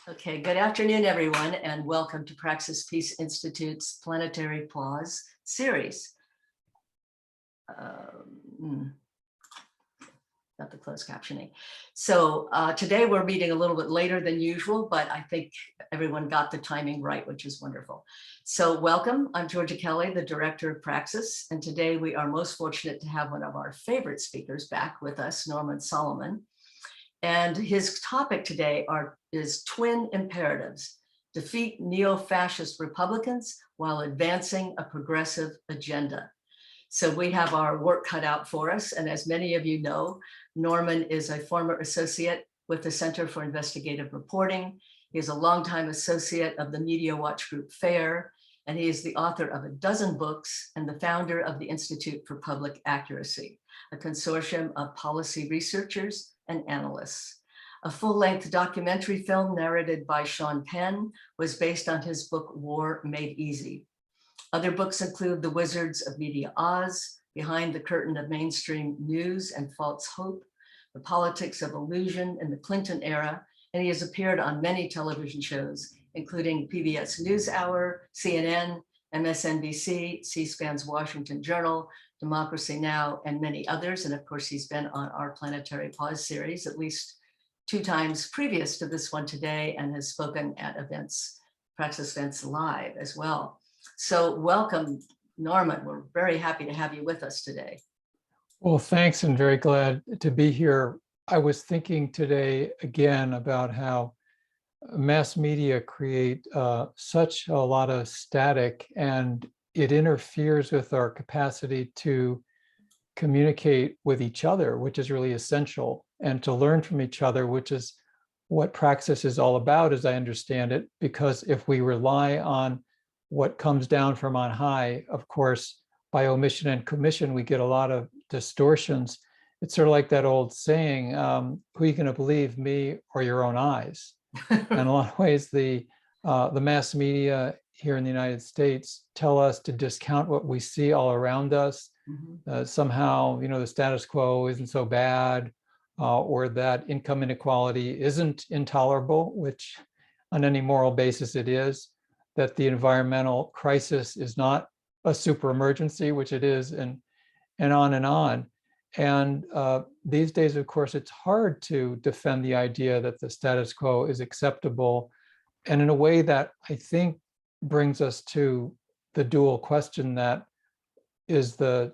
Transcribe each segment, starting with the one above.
Okay, good afternoon, everyone, and welcome to Praxis Peace Institute's Planetary Pause series. Not the closed captioning. So today we're meeting a little bit later than usual, but I think everyone got the timing right, which is wonderful. So welcome, I'm Georgia Kelly, the director of Praxis, and today we are most fortunate to have one of our favorite speakers back with us, Norman Solomon. And his topic today is twin imperatives: defeat neo-fascist Republicans while advancing a progressive agenda. So we have our work cut out for us. And as many of you know, Norman is a former associate with the Center for Investigative Reporting. He is a longtime associate of the Media Watch Group FAIR, and he is the author of a dozen books and the founder of the Institute for Public Accuracy, a consortium of policy researchers and analysts. A full-length documentary film narrated by Sean Penn was based on his book, War Made Easy. Other books include The Wizards of Media Oz, Behind the Curtain of Mainstream News and False Hope, The Politics of Illusion in the Clinton Era, and he has appeared on many television shows, including PBS NewsHour, CNN, MSNBC, C-SPAN's Washington Journal, Democracy Now!, and many others. And of course, he's been on our Planetary Pause series at least 2 times previous to this one today, and has spoken at events, Praxis events live as well. So welcome, Norman. We're very happy to have you with us today. Well, thanks, and very glad to be here. I was thinking today again about how mass media create such a lot of static, and it interferes with our capacity to communicate with each other, which is really essential, and to learn from each other, which is what Praxis is all about, as I understand it. Because if we rely on what comes down from on high, of course, by omission and commission, we get a lot of distortions. It's sort of like that old saying, who are you going to believe, me or your own eyes? In a lot of ways, the mass media here in the United States tell us to discount what we see all around us. Somehow, the status quo isn't so bad, or that income inequality isn't intolerable, which on any moral basis it is, that the environmental crisis is not a super emergency, which it is, and on and on. And these days, of course, it's hard to defend the idea that the status quo is acceptable. And in a way that I think brings us to the dual question that is the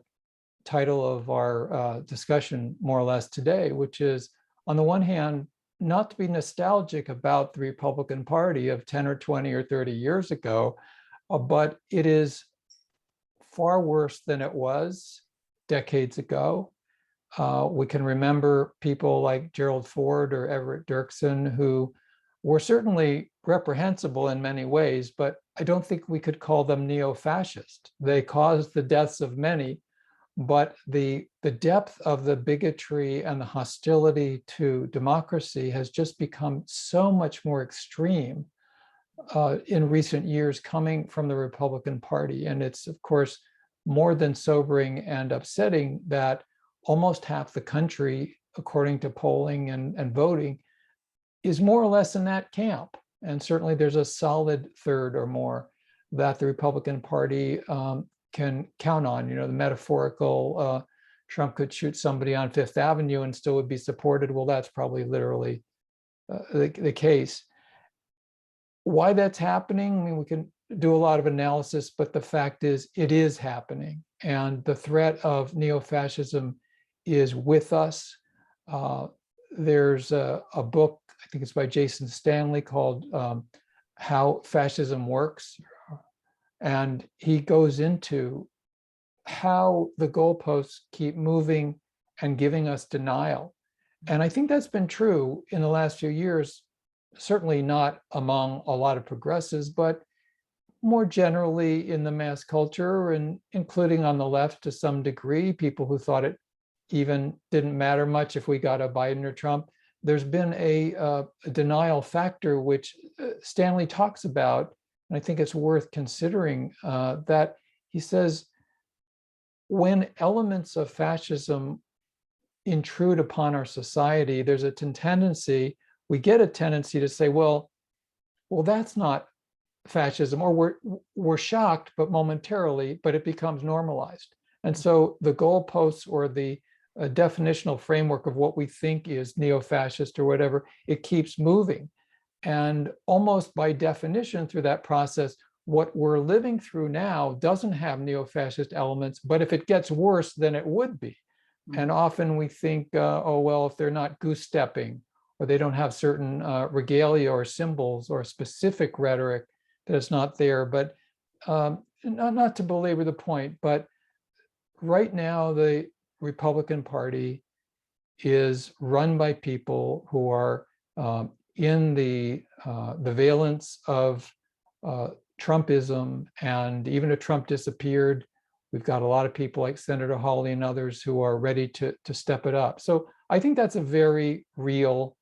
title of our discussion more or less today, which is, on the one hand, not to be nostalgic about the Republican Party of 10 or 20 or 30 years ago, but it is far worse than it was decades ago. We can remember people like Gerald Ford or Everett Dirksen, who were certainly reprehensible in many ways, but I don't think we could call them neo-fascist. They caused the deaths of many, but the depth of the bigotry and the hostility to democracy has just become so much more extreme in recent years, coming from the Republican Party. And it's, of course, more than sobering and upsetting that almost half the country, according to polling and voting, is more or less in that camp. And certainly there's a solid third or more that the Republican Party can count on. The metaphorical Trump could shoot somebody on Fifth Avenue and still would be supported. Well, that's probably literally the case. Why that's happening, I mean, we can do a lot of analysis, but the fact is it is happening. And the threat of neo-fascism is with us. There's a book, I think it's by Jason Stanley, called How Fascism Works. And he goes into how the goalposts keep moving and giving us denial. And I think that's been true in the last few years, certainly not among a lot of progressives, but more generally in the mass culture, and including on the left to some degree, people who thought it even didn't matter much if we got a Biden or Trump. There's been a denial factor, which Stanley talks about, and I think it's worth considering, that he says, when elements of fascism intrude upon our society, there's a tendency, we get a tendency to say, well, well, that's not fascism, or we're shocked, but momentarily, but it becomes normalized. And so the goalposts or the definitional framework of what we think is neo-fascist or whatever, it keeps moving. And almost by definition through that process, what we're living through now doesn't have neo-fascist elements, but if it gets worse, then it would be. And often we think, oh, well, if they're not goose stepping, or they don't have certain regalia or symbols or specific rhetoric, that it's not there. But not to belabor the point, but right now the Republican Party is run by people who are in the valence of Trumpism, and even if Trump disappeared, we've got a lot of people like Senator Hawley and others who are ready to step it up. So I think that's a very real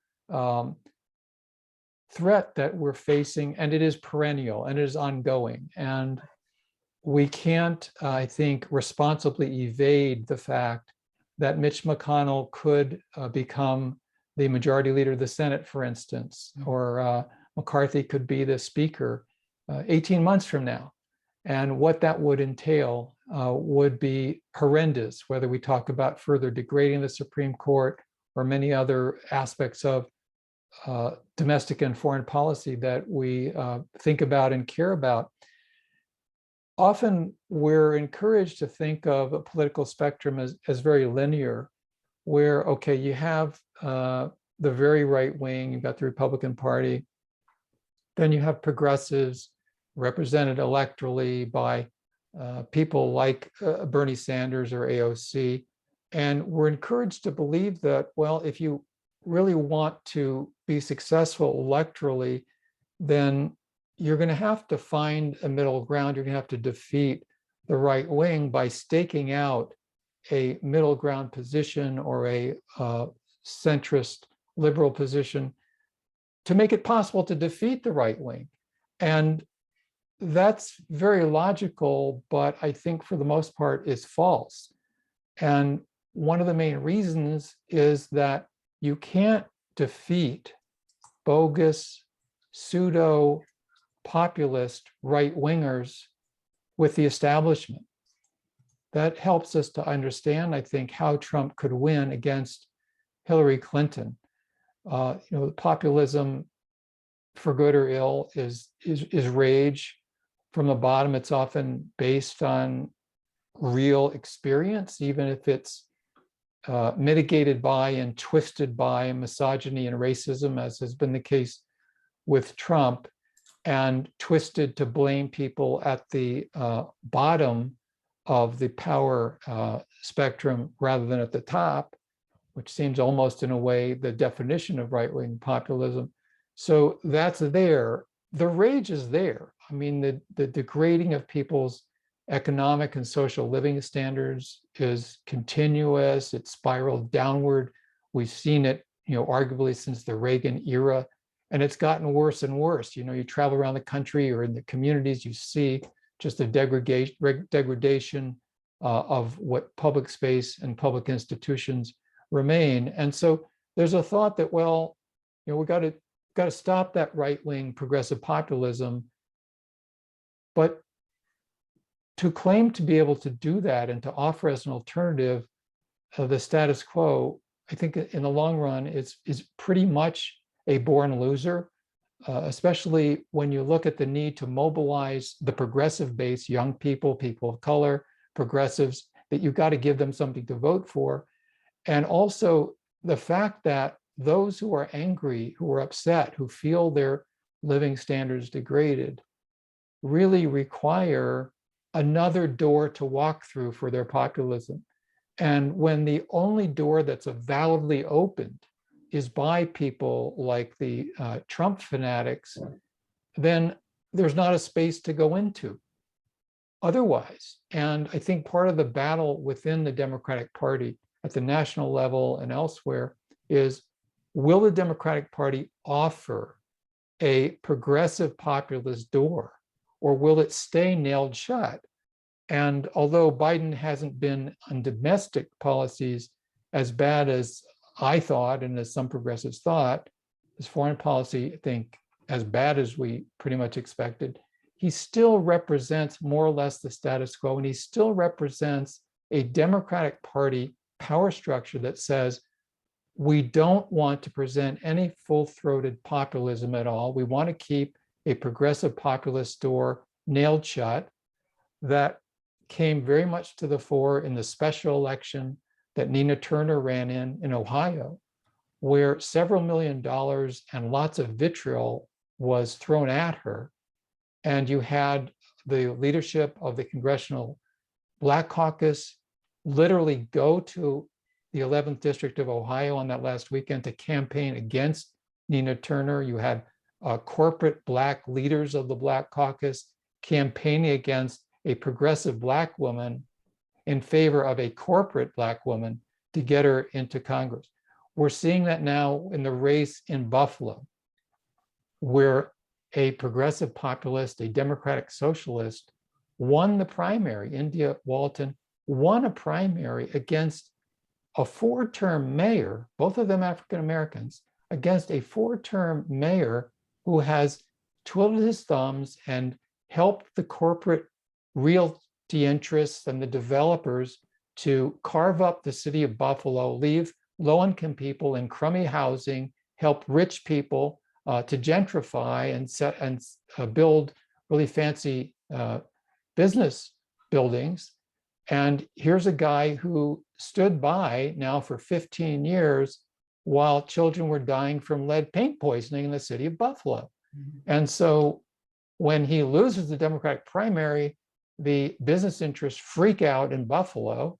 threat that we're facing, and it is perennial and it is ongoing. And we can't, I think, responsibly evade the fact that Mitch McConnell could become the majority leader of the Senate, for instance, or McCarthy could be the speaker 18 months from now. And what that would entail would be horrendous, whether we talk about further degrading the Supreme Court or many other aspects of domestic and foreign policy that we think about and care about. Often we're encouraged to think of a political spectrum as very linear, where, okay, you have the very right wing, you've got the Republican Party, then you have progressives represented electorally by people like Bernie Sanders or AOC. And we're encouraged to believe that, well, if you really want to be successful electorally, then you're going to have to find a middle ground. You're going to have to defeat the right wing by staking out a middle ground position or a centrist liberal position to make it possible to defeat the right wing. And that's very logical, but I think for the most part is false. And one of the main reasons is that you can't defeat bogus, pseudo populist right-wingers with the establishment. That helps us to understand, I think, how Trump could win against Hillary Clinton. The populism, for good or ill, is rage. From the bottom, it's often based on real experience, even if it's mitigated by and twisted by misogyny and racism, as has been the case with Trump, and twisted to blame people at the bottom of the power spectrum rather than at the top, which seems almost in a way the definition of right-wing populism. So that's there. The rage is there. I mean, the degrading of people's economic and social living standards is continuous. It's spiraled downward. We've seen it, arguably since the Reagan era, and it's gotten worse and worse. You travel around the country or in the communities, you see just the degradation of what public space and public institutions remain. And so there's a thought that, well, we got to stop that right-wing progressive populism. But to claim to be able to do that and to offer as an alternative the status quo, I think in the long run is pretty much a born loser, especially when you look at the need to mobilize the progressive base, young people, people of color, progressives, that you've got to give them something to vote for. And also the fact that those who are angry, who are upset, who feel their living standards degraded, really require another door to walk through for their populism. And when the only door that's avowedly opened is by people like the Trump fanatics, then there's not a space to go into otherwise. And I think part of the battle within the Democratic Party at the national level and elsewhere is, will the Democratic Party offer a progressive populist door, or will it stay nailed shut? And although Biden hasn't been on domestic policies as bad as I thought and as some progressives thought, his foreign policy, I think, as bad as we pretty much expected, he still represents more or less the status quo, and he still represents a Democratic Party power structure that says, we don't want to present any full-throated populism at all. We want to keep a progressive populist door nailed shut. That came very much to the fore in the special election that Nina Turner ran in Ohio, where several $million and lots of vitriol was thrown at her. And you had the leadership of the Congressional Black Caucus literally go to the 11th District of Ohio on that last weekend to campaign against Nina Turner. You had corporate Black leaders of the Black Caucus campaigning against a progressive Black woman in favor of a corporate Black woman to get her into Congress. We're seeing that now in the race in Buffalo, where a progressive populist, a democratic socialist, won the primary. India Walton won a primary against a 4-term mayor, both of them African Americans, against a 4-term mayor who has twiddled his thumbs and helped the corporate realty interests and the developers to carve up the city of Buffalo, leave low-income people in crummy housing, help rich people to gentrify and build really fancy business buildings. And here's a guy who stood by now for 15 years while children were dying from lead paint poisoning in the city of Buffalo. Mm-hmm. And so when he loses the Democratic primary, the business interests freak out in Buffalo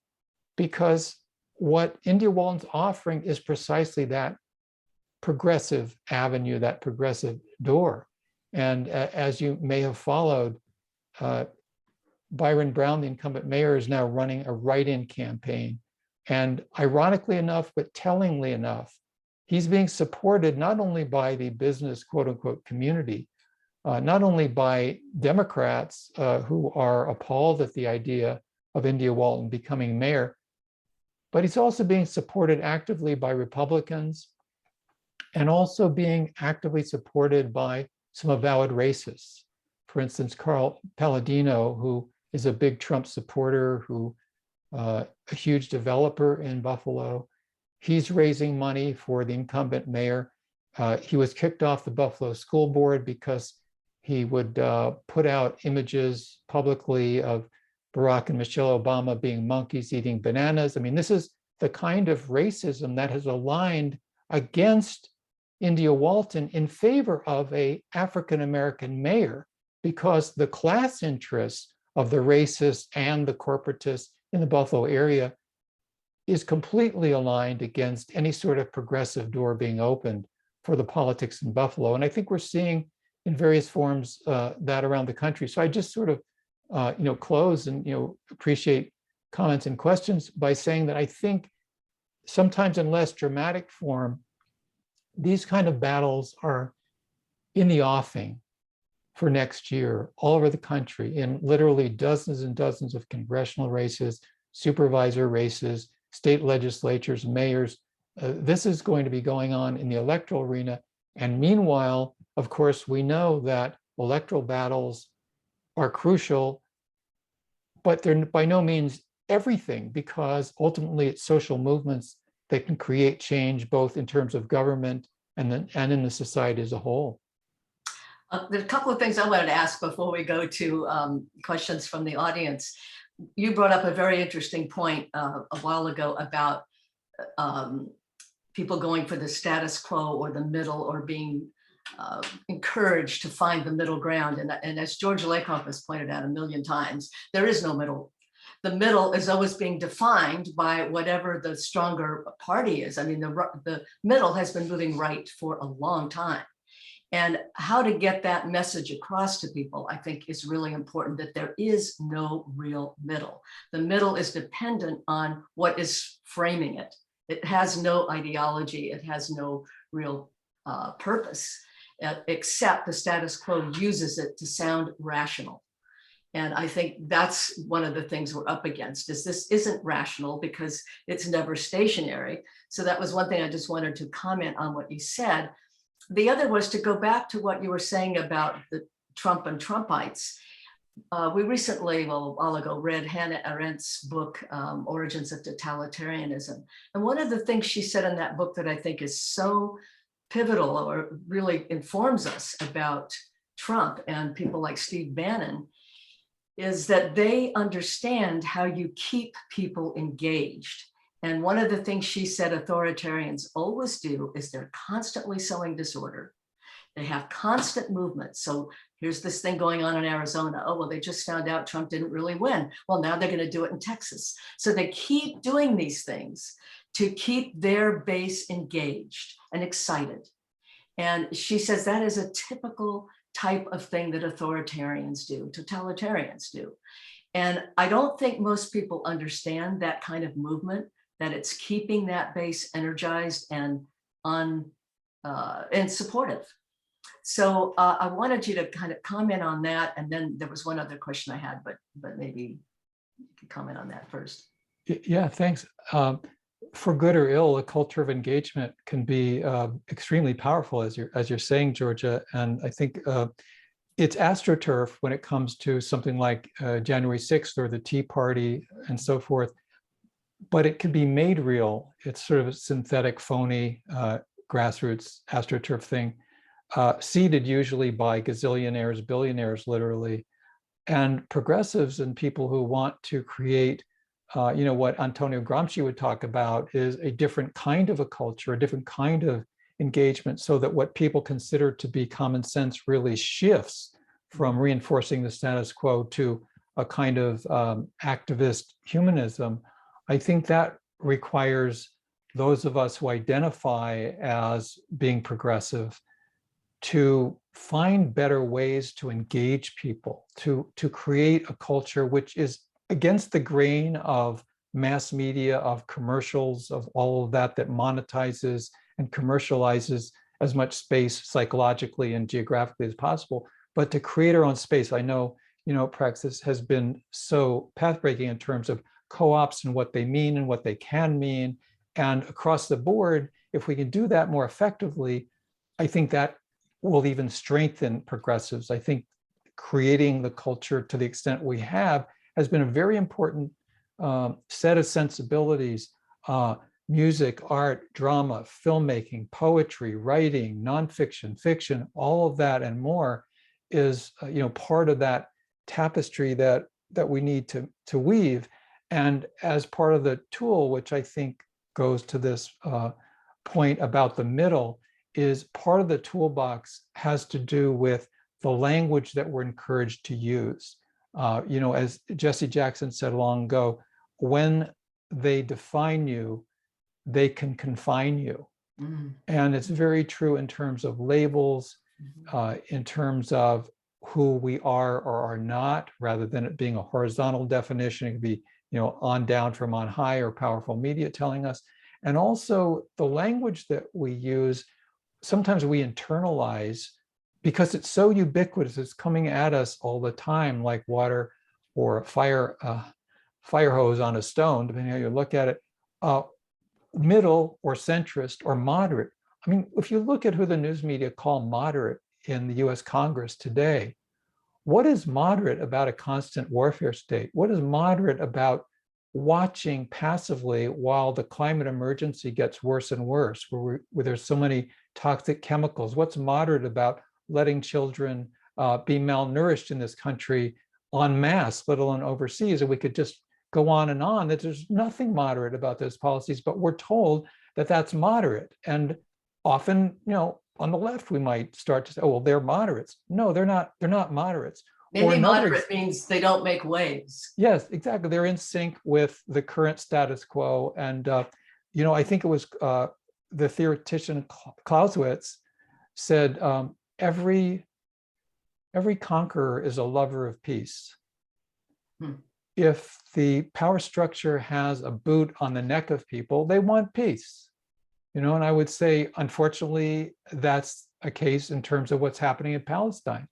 because what India Walton's offering is precisely that progressive avenue, that progressive door. And as you may have followed, Byron Brown, the incumbent mayor, is now running a write-in campaign. And ironically enough, but tellingly enough, he's being supported not only by the business, quote unquote, community, not only by Democrats who are appalled at the idea of India Walton becoming mayor, but he's also being supported actively by Republicans and also being actively supported by some avowed racists. For instance, Carl Palladino, who is a big Trump supporter, who a huge developer in Buffalo. He's raising money for the incumbent mayor. He was kicked off the Buffalo School Board because he would put out images publicly of Barack and Michelle Obama being monkeys eating bananas. I mean, this is the kind of racism that has aligned against India Walton in favor of an African-American mayor, because the class interests of the racists and the corporatists in the Buffalo area is completely aligned against any sort of progressive door being opened for the politics in Buffalo. And I think we're seeing in various forms that around the country. So I just sort of close and appreciate comments and questions by saying that I think sometimes in less dramatic form, these kind of battles are in the offing for next year all over the country in literally dozens and dozens of congressional races, supervisor races, state legislatures, mayors. This is going to be going on in the electoral arena. And meanwhile, of course, we know that electoral battles are crucial, but they're by no means everything, because ultimately it's social movements that can create change, both in terms of government and in the society as a whole. There's a couple of things I wanted to ask before we go to questions from the audience. You brought up a very interesting point a while ago about people going for the status quo or the middle, or being encouraged to find the middle ground. And as George Lakoff has pointed out a million times, there is no middle. The middle is always being defined by whatever the stronger party is. I mean, the middle has been moving right for a long time. And how to get that message across to people, I think, is really important, that there is no real middle. The middle is dependent on what is framing it. It has no ideology. It has no real purpose, except the status quo uses it to sound rational. And I think that's one of the things we're up against, is this isn't rational because it's never stationary. So that was one thing I just wanted to comment on what you said. The other was to go back to what you were saying about the Trump and Trumpites. We recently, well, a while ago, read Hannah Arendt's book, Origins of Totalitarianism. And one of the things she said in that book that I think is so pivotal or really informs us about Trump and people like Steve Bannon is that they understand how you keep people engaged. And one of the things she said authoritarians always do is they're constantly sowing disorder. They have constant movement. So here's this thing going on in Arizona. Oh, well, they just found out Trump didn't really win. Well, now they're going to do it in Texas. So they keep doing these things to keep their base engaged and excited. And she says that is a typical type of thing that authoritarians do, totalitarians do. And I don't think most people understand that kind of movement, that it's keeping that base energized and supportive. So I wanted you to kind of comment on that. And then there was one other question I had, but maybe you could comment on that first. Yeah, thanks. For good or ill, a culture of engagement can be extremely powerful, as you're saying, Georgia. And I think it's astroturf when it comes to something like January 6th or the Tea Party and so forth. But it can be made real. It's sort of a synthetic, phony, grassroots astroturf thing, seeded usually by gazillionaires, billionaires, literally, and progressives and people who want to create what Antonio Gramsci would talk about is a different kind of a culture, a different kind of engagement, so that what people consider to be common sense really shifts from reinforcing the status quo to a kind of activist humanism. I think that requires those of us who identify as being progressive to find better ways to engage people, to create a culture which is against the grain of mass media, of commercials, of all of that monetizes and commercializes as much space psychologically and geographically as possible, but to create our own space. I know, Praxis has been so pathbreaking in terms of co-ops and what they mean and what they can mean. And across the board, if we can do that more effectively, I think that will even strengthen progressives. I think creating the culture to the extent we have has been a very important set of sensibilities, music, art, drama, filmmaking, poetry, writing, nonfiction, fiction, all of that and more is part of that tapestry that we need to weave. And as part of the tool, which I think goes to this point about the middle, is part of the toolbox has to do with the language that we're encouraged to use. As Jesse Jackson said long ago, when they define you, they can confine you. Mm. And it's very true in terms of labels, in terms of who we are or are not, rather than it being a horizontal definition. It could be, on down from on high or powerful media telling us. And also the language that we use, sometimes we internalize because it's so ubiquitous, it's coming at us all the time, like water or a fire hose on a stone, depending how you look at it, middle or centrist or moderate. I mean, if you look at who the news media call moderate in the US Congress today, what is moderate about a constant warfare state? What is moderate about watching passively while the climate emergency gets worse and worse, where there's so many toxic chemicals? What's moderate about letting children be malnourished in this country en masse, let alone overseas? And we could just go on and on, that there's nothing moderate about those policies, but we're told that that's moderate. And often, on the left, we might start to say, oh, well, they're moderates. No, they're not moderates. Maybe moderate means they don't make waves. Yes, exactly. They're in sync with the current status quo. And, I think it was the theoretician Clausewitz said, every conqueror is a lover of peace. If the power structure has a boot on the neck of people, they want peace. And I would say, unfortunately, that's a case in terms of what's happening in Palestine.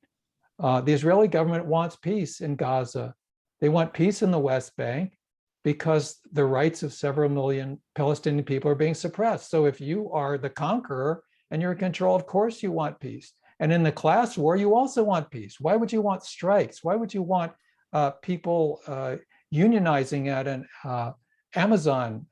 The Israeli government wants peace in Gaza. They want peace in the West Bank because the rights of several million Palestinian people are being suppressed. So if you are the conqueror, and you're in control, of course you want peace. And in the class war, you also want peace. Why would you want strikes? Why would you want people unionizing at an Amazon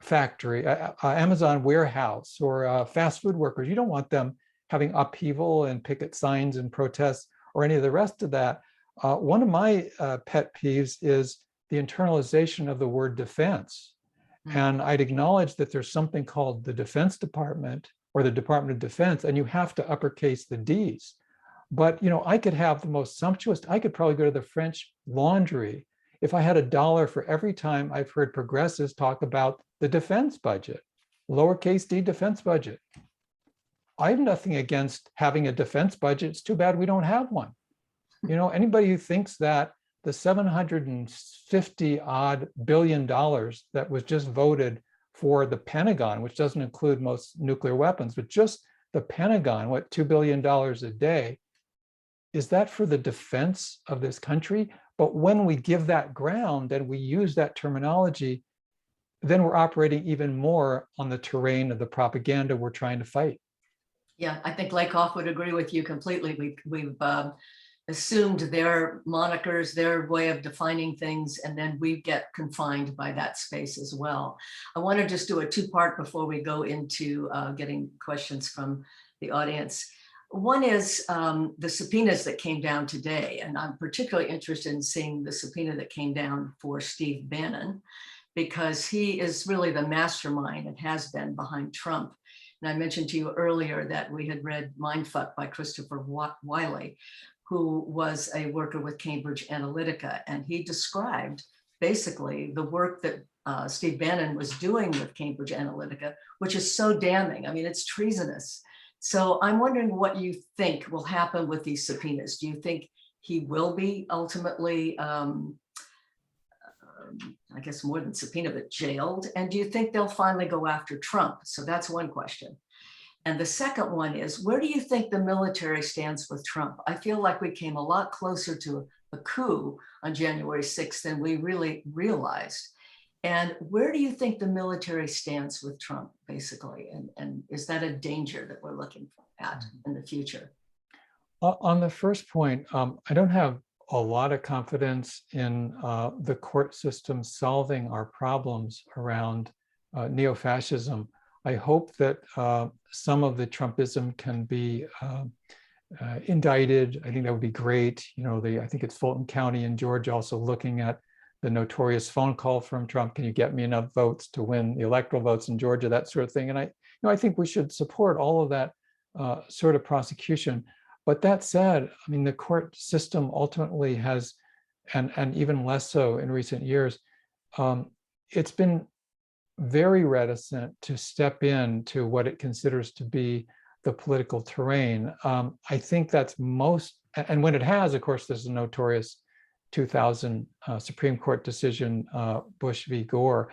factory, Amazon warehouse, or fast food workers? You don't want them having upheaval and picket signs and protests or any of the rest of that. One of my pet peeves is the internalization of the word defense. And I'd acknowledge that there's something called the Defense Department or the Department of Defense, and you have to uppercase the D's. But I could have the most sumptuous, I could probably go to the French Laundry if I had $1 for every time I've heard progressives talk about the defense budget, lowercase d defense budget. I have nothing against having a defense budget. It's too bad we don't have one. Anybody who thinks that the 750 odd billion dollars that was just voted for the Pentagon, which doesn't include most nuclear weapons, but just the Pentagon, what, $2 billion a day, is that for the defense of this country? But when we give that ground and we use that terminology, then we're operating even more on the terrain of the propaganda we're trying to fight. Yeah, I think Lakoff would agree with you completely. We've assumed their monikers, their way of defining things, and then we get confined by that space as well. I want to just do a two-part before we go into getting questions from the audience. One is the subpoenas that came down today, and I'm particularly interested in seeing the subpoena that came down for Steve Bannon, because he is really the mastermind and has been behind Trump. And I mentioned to you earlier that we had read Mindfuck by Christopher Wiley, who was a worker with Cambridge Analytica. And he described basically the work that Steve Bannon was doing with Cambridge Analytica, which is so damning. I mean, it's treasonous. So I'm wondering what you think will happen with these subpoenas. Do you think he will be ultimately, I guess more than subpoena, but jailed? And do you think they'll finally go after Trump? So that's one question. And the second one is, where do you think the military stands with Trump? I feel like we came a lot closer to a coup on January 6th than we really realized. And where do you think the military stands with Trump, basically? And is that a danger that we're looking at in the future? On the first point, I don't have a lot of confidence in the court system solving our problems around neo-fascism. I hope that some of the Trumpism can be indicted. I think that would be great. I think it's Fulton County in Georgia also looking at the notorious phone call from Trump. Can you get me enough votes to win the electoral votes in Georgia? That sort of thing. And I think we should support all of that sort of prosecution. But that said, I mean, the court system ultimately has, and even less so in recent years, it's been very reticent to step into what it considers to be the political terrain. I think that's most, and when it has, of course, there's a notorious 2000 Supreme Court decision, Bush v. Gore.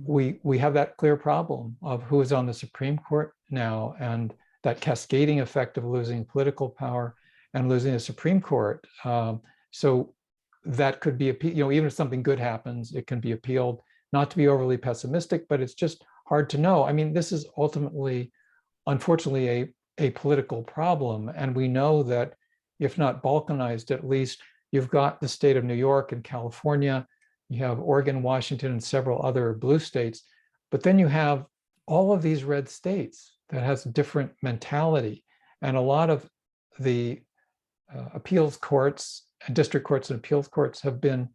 We have that clear problem of who is on the Supreme Court now, and that cascading effect of losing political power and losing the Supreme Court. So that could be, even if something good happens, it can be appealed. Not to be overly pessimistic, but it's just hard to know. I mean, this is ultimately, unfortunately, a political problem. And we know that if not balkanized, at least you've got the state of New York and California, you have Oregon, Washington, and several other blue states, but then you have all of these red states that has a different mentality. And a lot of the appeals courts and district courts and appeals courts have been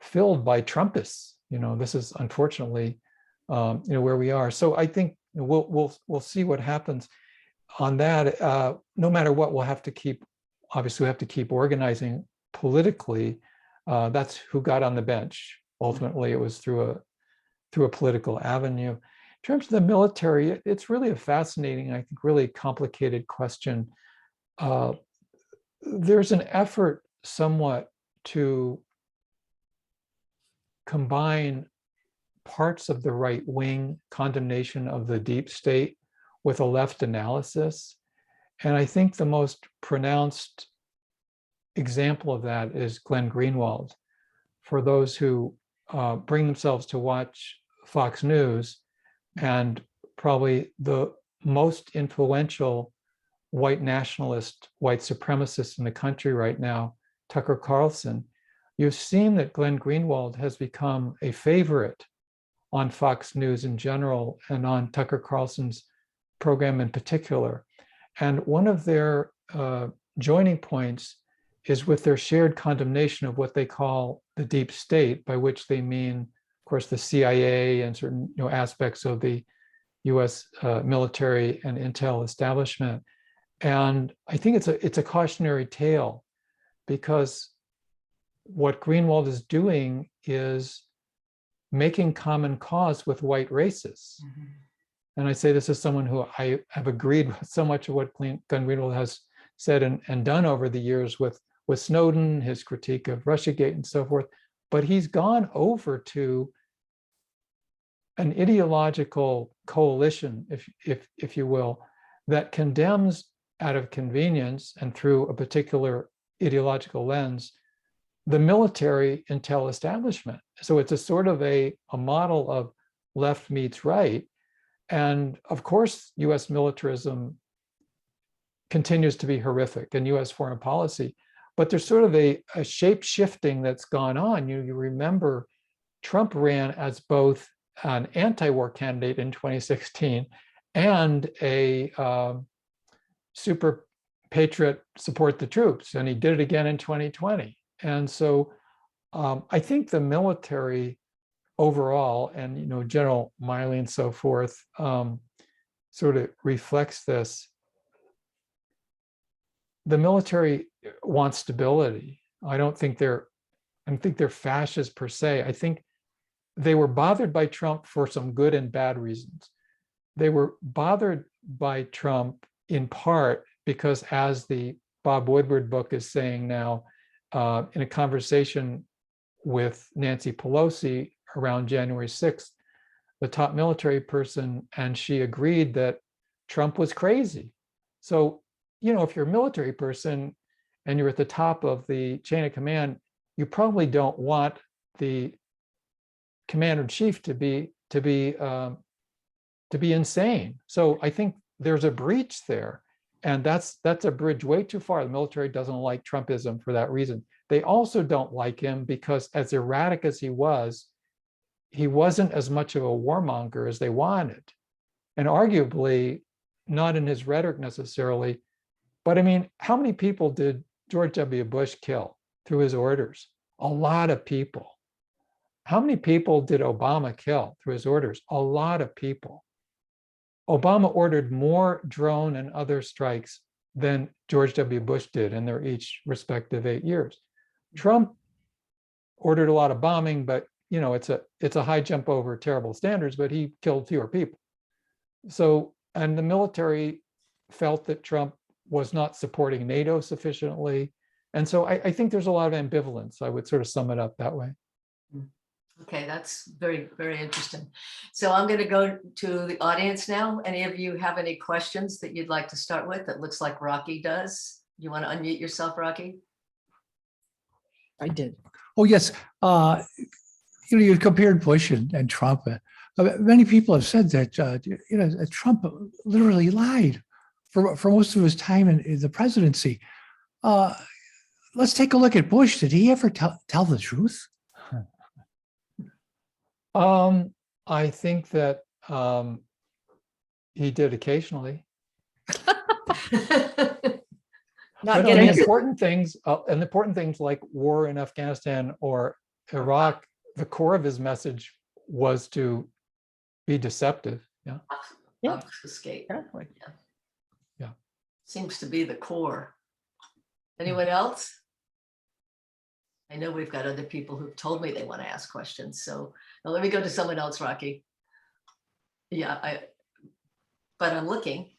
filled by Trumpists. This is unfortunately, where we are. So I think we'll see what happens on that. No matter what, we'll have to keep organizing politically. That's who got on the bench. Ultimately, it was through a political avenue. In terms of the military, it's really a fascinating, I think, really complicated question. There's an effort somewhat to combine parts of the right-wing condemnation of the deep state with a left analysis. And I think the most pronounced example of that is Glenn Greenwald. For those who bring themselves to watch Fox News, and probably the most influential white nationalist, white supremacist in the country right now, Tucker Carlson, you've seen that Glenn Greenwald has become a favorite on Fox News in general and on Tucker Carlson's program in particular. And one of their joining points is with their shared condemnation of what they call the deep state, by which they mean, of course, the CIA and certain aspects of the US military and intel establishment. And I think it's a cautionary tale, because what Greenwald is doing is making common cause with white racists. Mm-hmm. And I say this as someone who I have agreed with so much of what Glenn Greenwald has said and done over the years with Snowden, his critique of Russiagate and so forth. But he's gone over to an ideological coalition, if you will, that condemns out of convenience and through a particular ideological lens the military intel establishment. So it's a sort of a model of left meets right. And of course, US militarism continues to be horrific in US foreign policy, but there's sort of a shape shifting that's gone on. You remember Trump ran as both an anti-war candidate in 2016 and a super patriot, support the troops, and he did it again in 2020. And so I think the military overall, and General Miley and so forth, sort of reflects this. The military wants stability. I don't think they're fascist per se. I think they were bothered by Trump for some good and bad reasons. They were bothered by Trump in part because, as the Bob Woodward book is saying now, in a conversation with Nancy Pelosi around January 6th, the top military person, and she agreed that Trump was crazy. So, if you're a military person and you're at the top of the chain of command, you probably don't want the commander in chief to be insane. So I think there's a breach there. And that's a bridge way too far. The military doesn't like Trumpism for that reason. They also don't like him because, as erratic as he wasn't as much of a warmonger as they wanted. And arguably, not in his rhetoric necessarily, but I mean, how many people did George W. Bush kill through his orders? A lot of people. How many people did Obama kill through his orders? A lot of people. Obama ordered more drone and other strikes than George W. Bush did in their each respective 8 years. Trump ordered a lot of bombing, but it's a high jump over terrible standards, but he killed fewer people. So, and the military felt that Trump was not supporting NATO sufficiently. And so I think there's a lot of ambivalence. I would sort of sum it up that way. Okay, that's very, very interesting. So I'm going to go to the audience now. Any of you have any questions that you'd like to start with? It looks like Rocky does. You want to unmute yourself, Rocky? I did. Oh, yes. You compared Bush and Trump. Many people have said that Trump literally lied for most of his time in the presidency. Let's take a look at Bush. Did he ever tell the truth? I think that he did occasionally. Not but getting important things like war in Afghanistan or Iraq, the core of his message was to be deceptive. Yeah. Obfuscate. Exactly. Yeah. Seems to be the core. Anyone else? I know we've got other people who've told me they want to ask questions. So now let me go to someone else, Rocky. Yeah, but I'm looking.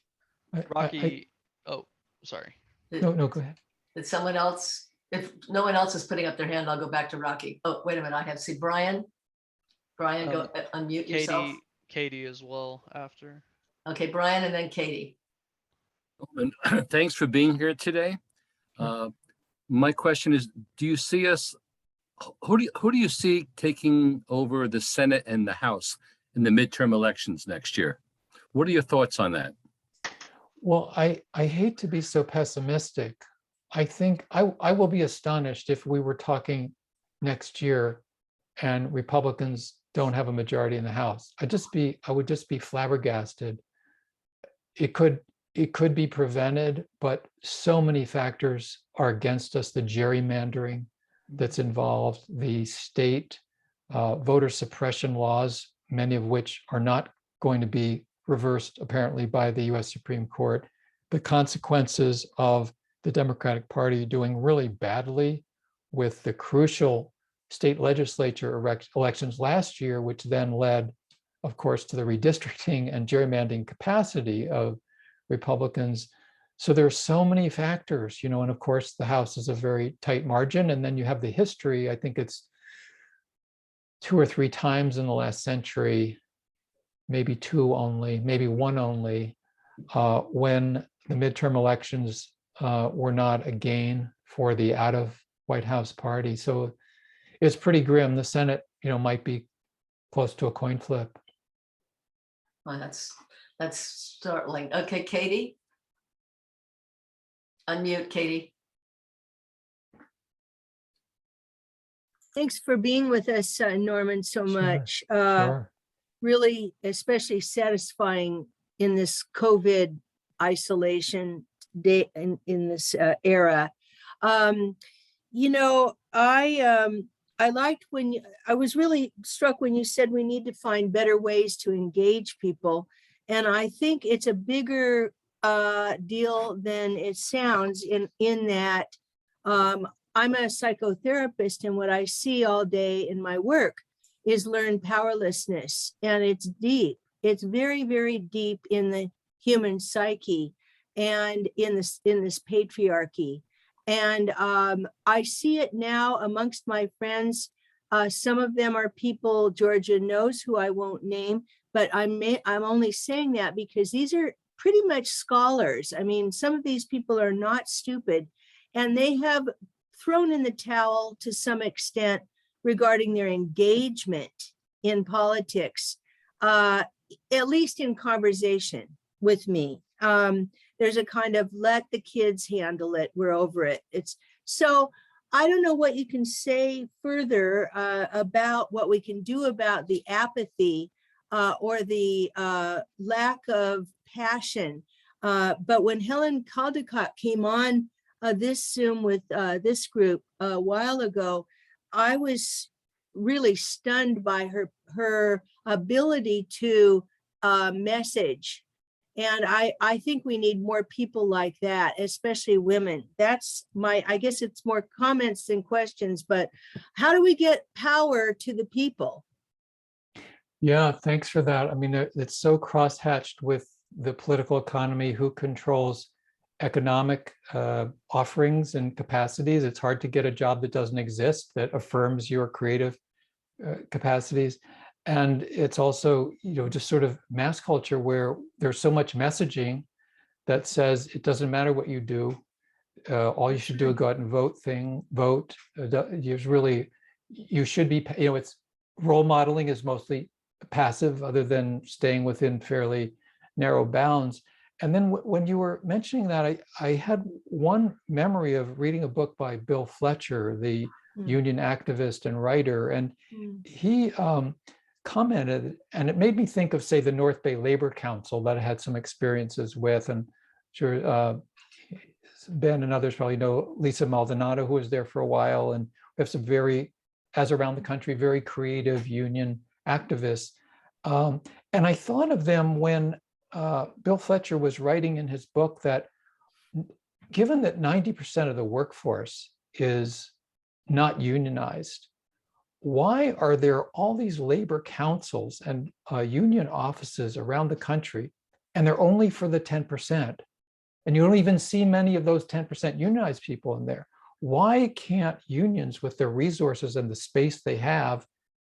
Rocky, oh, sorry. No, go ahead. Did someone else, if no one else is putting up their hand, I'll go back to Rocky. Oh, wait a minute, I have, see Brian. Brian, go unmute yourself. Katie as well after. Okay, Brian and then Katie. Thanks for being here today. My question is, do you see us, who do you see taking over the Senate and the House in the midterm elections next year? What are your thoughts on that? Well, I hate to be so pessimistic. I think I will be astonished if we were talking next year and Republicans don't have a majority in the House. I would just be flabbergasted. It could be prevented, but so many factors are against us. The gerrymandering that's involved, the state voter suppression laws, many of which are not going to be reversed apparently by the US Supreme Court, the consequences of the Democratic Party doing really badly with the crucial state legislature elections last year, which then led, of course, to the redistricting and gerrymandering capacity of Republicans. So there are so many factors, and of course the House is a very tight margin. And then you have the history. I think it's 2 or 3 times in the last century, maybe 2 only, maybe 1 only, when the midterm elections were not a gain for the out of White House party. So it's pretty grim. The Senate, might be close to a coin flip. Well, that's startling. Okay, Katie. Unmute, Katie. Thanks for being with us, Norman, so Sure, much. Sure. Really, especially satisfying in this COVID isolation day in this era. I liked when I was really struck when you said we need to find better ways to engage people. And I think it's a bigger deal than it sounds in that I'm a psychotherapist, and what I see all day in my work is learned powerlessness, and it's deep. It's very, very deep in the human psyche and in this patriarchy. And I see it now amongst my friends. Some of them are people Georgia knows, who I won't name, but I'm only saying that because these are pretty much scholars. I mean, some of these people are not stupid, and they have thrown in the towel to some extent regarding their engagement in politics, at least in conversation with me. There's a kind of let the kids handle it, we're over it. So I don't know what you can say further about what we can do about the apathy or the lack of passion. But when Helen Caldicott came on this Zoom with this group a while ago, I was really stunned by her ability to message. And I think we need more people like that, especially women. That's I guess it's more comments than questions, but how do we get power to the people? Yeah, thanks for that. I mean, it's so crosshatched with the political economy, who controls economic offerings and capacities. It's hard to get a job that doesn't exist, that affirms your creative capacities. And it's also, just sort of mass culture where there's so much messaging that says it doesn't matter what you do. All you should do is go out and vote. You should be, it's role modeling is mostly passive, other than staying within fairly narrow bounds. And then when you were mentioning that, I had one memory of reading a book by Bill Fletcher, the union activist and writer, and he commented, and it made me think of, say, the North Bay Labor Council that I had some experiences with, and sure Ben and others probably know Lisa Maldonado, who was there for a while, and we have some as around the country, very creative union activists. And I thought of them when Bill Fletcher was writing in his book that, given that 90% of the workforce is not unionized, why are there all these labor councils and union offices around the country, and they're only for the 10%? And you don't even see many of those 10% unionized people in there. Why can't unions, with their resources and the space they have,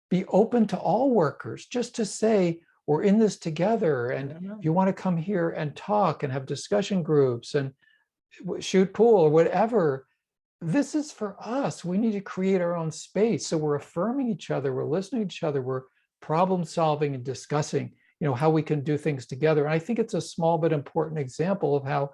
be open to all workers, just to say, we're in this together, and if you want to come here and talk and have discussion groups and shoot pool or whatever, this is for us. We need to create our own space. So we're affirming each other, we're listening to each other, we're problem solving and discussing. how we can do things together. And I think it's a small but important example of how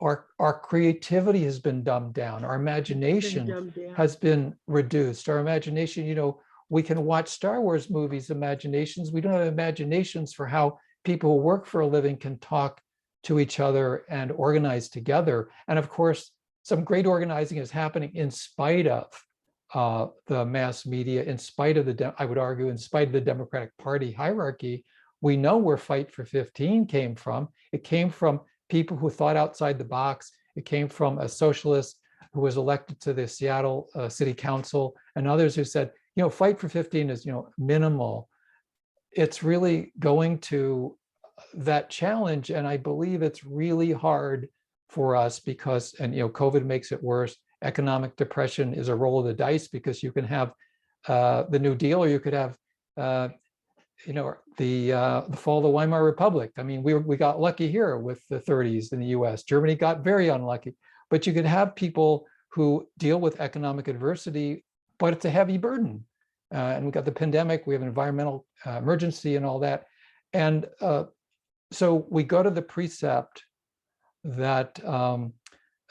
our creativity has been dumbed down. Our imagination dumbed down. has been reduced. Our imagination, we can watch Star Wars movies, imaginations. We don't have imaginations for how people who work for a living can talk to each other and organize together. And of course, some great organizing is happening in spite of the mass media, in spite of I would argue, in spite of the Democratic Party hierarchy. We know where Fight for 15 came from. It came from people who thought outside the box. It came from a socialist who was elected to the Seattle City Council, and others who said, Fight for 15 is, minimal. It's really going to that challenge, and I believe it's really hard for us because, and COVID makes it worse. Economic depression is a roll of the dice because you can have the New Deal, or you could have the fall of the Weimar Republic. I mean, we got lucky here with the 30s in the US. Germany got very unlucky. But you could have people who deal with economic adversity, but it's a heavy burden. And we've got the pandemic, we have an environmental emergency and all that. And so we go to the precept that,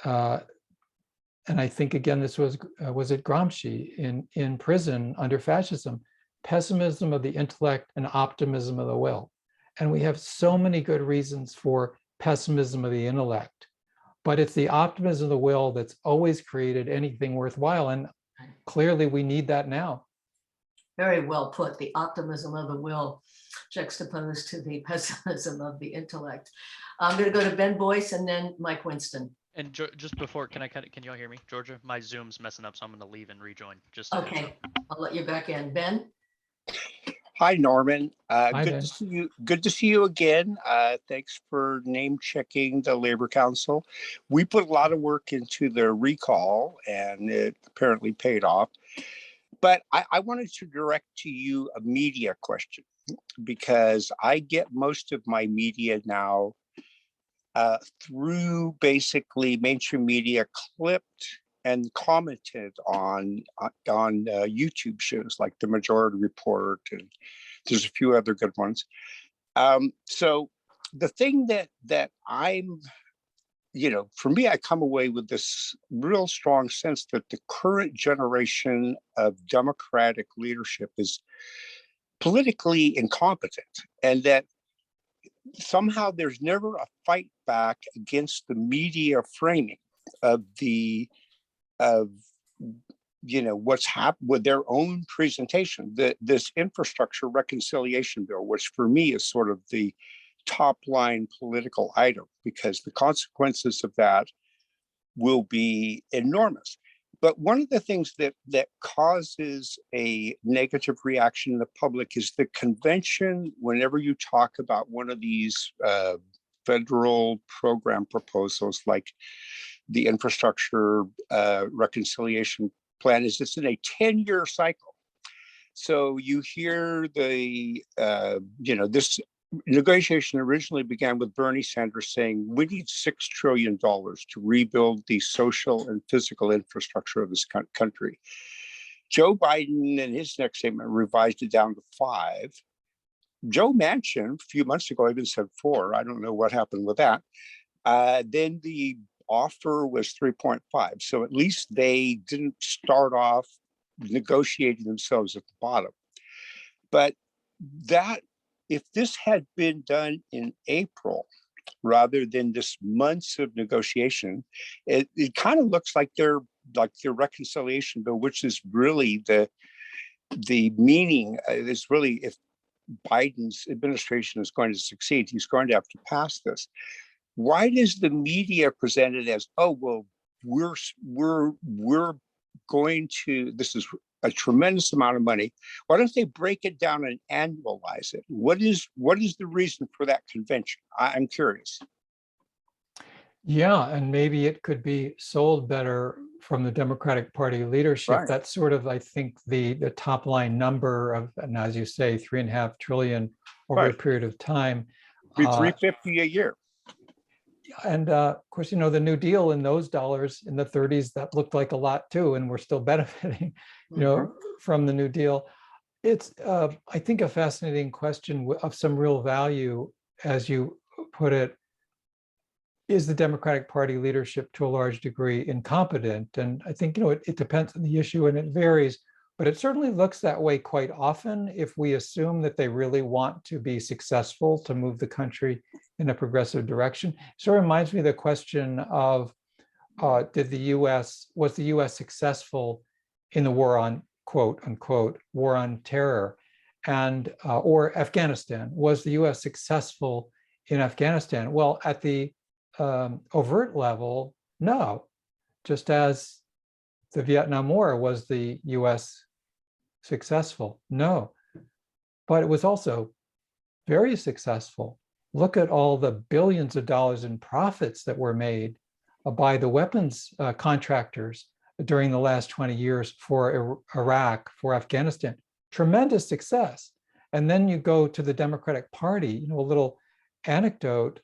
and I think, again, this was it Gramsci in prison under fascism, pessimism of the intellect and optimism of the will. And we have so many good reasons for pessimism of the intellect, but it's the optimism of the will that's always created anything worthwhile. And clearly we need that now. Very well put. The optimism of the will juxtaposed to the pessimism of the intellect. I'm going to go to Ben Boyce and then Mike Winston. And just before, can y'all hear me, Georgia? My Zoom's messing up, so I'm going to leave and rejoin. Just Okay, I'll let you back in. Ben? Hi, Norman. Hi, Good Ben. to see you. Good to see you again. Thanks for name checking the Labor Council. We put a lot of work into the recall, and it apparently paid off. But I wanted to direct to you a media question, because I get most of my media now through basically mainstream media, clipped and commented on YouTube shows like The Majority Report, and there's a few other good ones. So the thing that I'm, for me, I come away with this real strong sense that the current generation of Democratic leadership is politically incompetent, and that somehow there's never a fight back against the media framing of what's happened with their own presentation. This infrastructure reconciliation bill, which for me is sort of the top line political item, because the consequences of that will be enormous. But one of the things that causes a negative reaction in the public is the convention. Whenever you talk about one of these federal program proposals, like the infrastructure reconciliation plan, is it's in a 10-year cycle. So you hear this negotiation originally began with Bernie Sanders saying, we need $6 trillion to rebuild the social and physical infrastructure of this country. Joe Biden, in his next statement, revised it down to 5. Joe Manchin, a few months ago, even said 4. I don't know what happened with that. Then the offer was 3.5. So at least they didn't start off negotiating themselves at the bottom. But if this had been done in April, rather than this months of negotiation, it kind of looks like their reconciliation bill, which is really the meaning is really, if Biden's administration is going to succeed, he's going to have to pass this. Why does the media present it as, oh, well, we're going to, this is a tremendous amount of money. Why don't they break it down and annualize it? What is the reason for that convention? I'm curious. Yeah, and maybe it could be sold better from the Democratic Party leadership. Right. That's sort of, I think, the top line number of, and as you say, $3.5 trillion over a period of time. Be $350 a year. And of course, the New Deal in those dollars in the 30s, that looked like a lot too, and we're still benefiting, from the New Deal. It's, I think, a fascinating question of some real value, as you put it. Is the Democratic Party leadership to a large degree incompetent? And I think, it depends on the issue and it varies, but it certainly looks that way quite often if we assume that they really want to be successful to move the country in a progressive direction. It sort of reminds me of the question of, was the US successful in the war on, quote unquote, war on terror, and or Afghanistan? Was the US successful in Afghanistan? Well, at the overt level, no. Just as the Vietnam War, was the US successful? No. But it was also very successful. Look at all the billions of dollars in profits that were made by the weapons contractors during the last 20 years for Iraq, for Afghanistan. Tremendous success. And then you go to the Democratic Party, a little anecdote.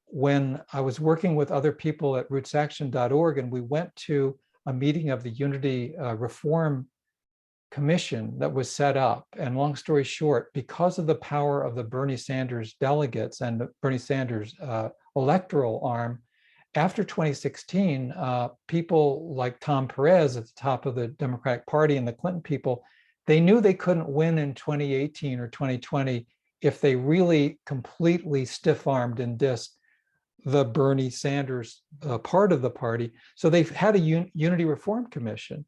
When I was working with other people at rootsaction.org, and we went to a meeting of the Unity Reform Commission that was set up. And long story short, because of the power of the Bernie Sanders delegates and the Bernie Sanders electoral arm, after 2016, people like Tom Perez at the top of the Democratic Party and the Clinton people, they knew they couldn't win in 2018 or 2020 if they really completely stiff-armed and dissed the Bernie Sanders part of the party. So they've had a Unity Reform Commission.